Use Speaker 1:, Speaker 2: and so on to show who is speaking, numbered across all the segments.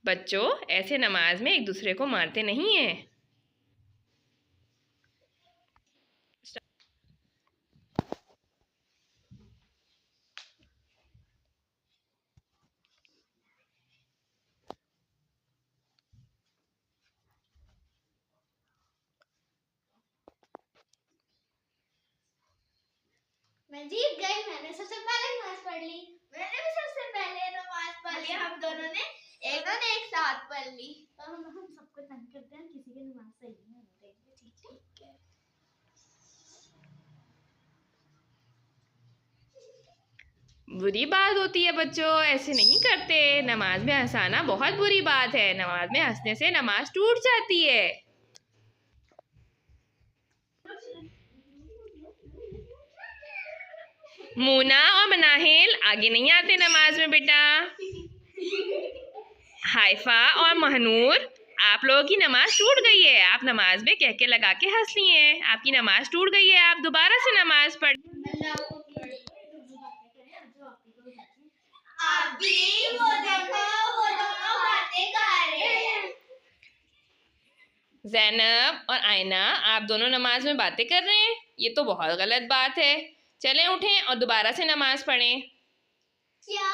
Speaker 1: बच्चों, ऐसे नमाज में एक दूसरे को मारते नहीं हैं।
Speaker 2: मैं जीत गई। मैंने सबसे पहले नमाज पढ़ ली। मैंने भी सबसे पहले नमाज पढ़ ली। हम दोनों ने एक साथ पढ़ ली। तो हम सबको तंग करते हैं, किसी की नमाज सही नहीं होती। ठीक है।
Speaker 1: बुरी बात होती है बच्चों, ऐसे नहीं करते। नमाज में हंसाना बहुत बुरी बात है। नमाज में हंसने से नमाज टूट जाती है। मूना और मनाहिल आगे नहीं आते नमाज में बेटा। हाइफा और महनूर, आप लोगों की नमाज टूट गई है। आप नमाज में कह के लगा के हंस लिए हैं। आपकी नमाज टूट गई है। आप दोबारा से नमाज पढ़। ज़ैनब और आयना, आप दोनों नमाज में बातें कर रहे हैं। ये तो बहुत गलत बात है। चलें उठें और दोबारा से नमाज पढ़ें।
Speaker 2: क्या?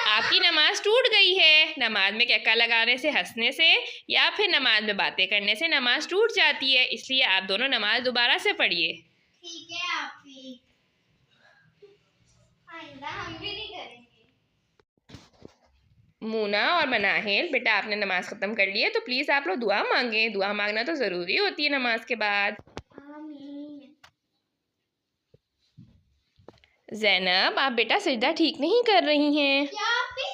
Speaker 1: आपकी नमाज टूट गई है। नमाज में कहका लगाने से, हंसने से या फिर नमाज में बातें करने से नमाज टूट जाती है। इसलिए आप दोनों नमाज दोबारा से पढ़िए।
Speaker 2: ठीक है आपी, आइंदा हम भी नहीं करेंगे।
Speaker 1: मूना और मनाहिल, बेटा आपने नमाज ख़त्म कर ली है तो प्लीज़ आप लोग दुआ मांगे। दुआ मांगना तो ज़रूरी होती है नमाज के बाद। ज़ैनब, आप बेटा सजदा ठीक नहीं कर रही हैं।
Speaker 2: क्या आपी?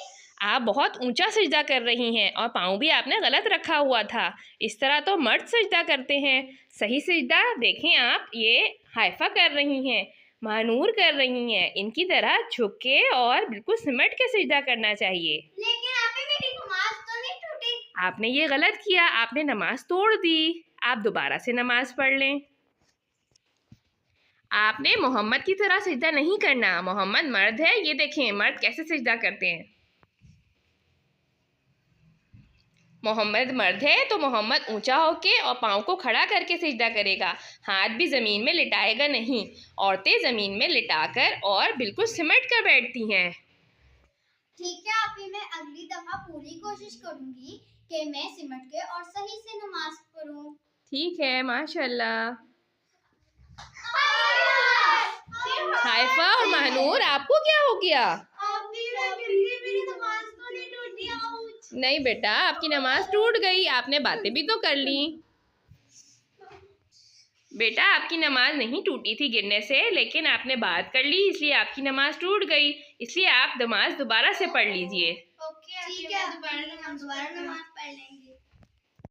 Speaker 1: आप बहुत ऊंचा सजदा कर रही हैं और पाँव भी आपने गलत रखा हुआ था। इस तरह तो मर्द सजदा करते हैं। सही सजदा देखें आप, ये हाइफा कर रही हैं, महानूर कर रही हैं। इनकी तरह झुक के और बिल्कुल सिमट के सजदा करना चाहिए।
Speaker 2: लेकिन आपी मेरी नमाज तो नहीं टूटी।
Speaker 1: आपने ये गलत किया, आपने नमाज तोड़ दी। आप दोबारा से नमाज पढ़ लें। आपने मोहम्मद की तरह सजदा नहीं करना। मोहम्मद मर्द है, ये देखें मर्द कैसे सजदा करते हैं। मोहम्मद मर्द है तो मोहम्मद ऊंचा होके और पाँव को खड़ा करके सजदा करेगा। हाथ भी ज़मीन में लिटाएगा नहीं। औरतें ज़मीन में लिटाकर और बिल्कुल सिमट कर बैठती हैं।
Speaker 2: ठीक है आपी, मैं अगली दफा पूरी कोशिश करूंगी कि मैं सिमट के और सही से नमाज पढ़ूं।
Speaker 1: ठीक है, माशाल्लाह। हाइफा और महनूर, आपको क्या हो गया?
Speaker 2: मेरी नमाज तो नहीं टूटी।
Speaker 1: नहीं बेटा, आपकी नमाज टूट गई। आपने बातें भी तो कर ली। बेटा, आपकी नमाज नहीं टूटी थी गिरने से, लेकिन आपने बात कर ली इसलिए आपकी नमाज टूट गई। इसलिए आप नमाज दोबारा से पढ़ लीजिए।
Speaker 2: ओके, ठीक है, हम दोबारा नमाज पढ़ लेंगे।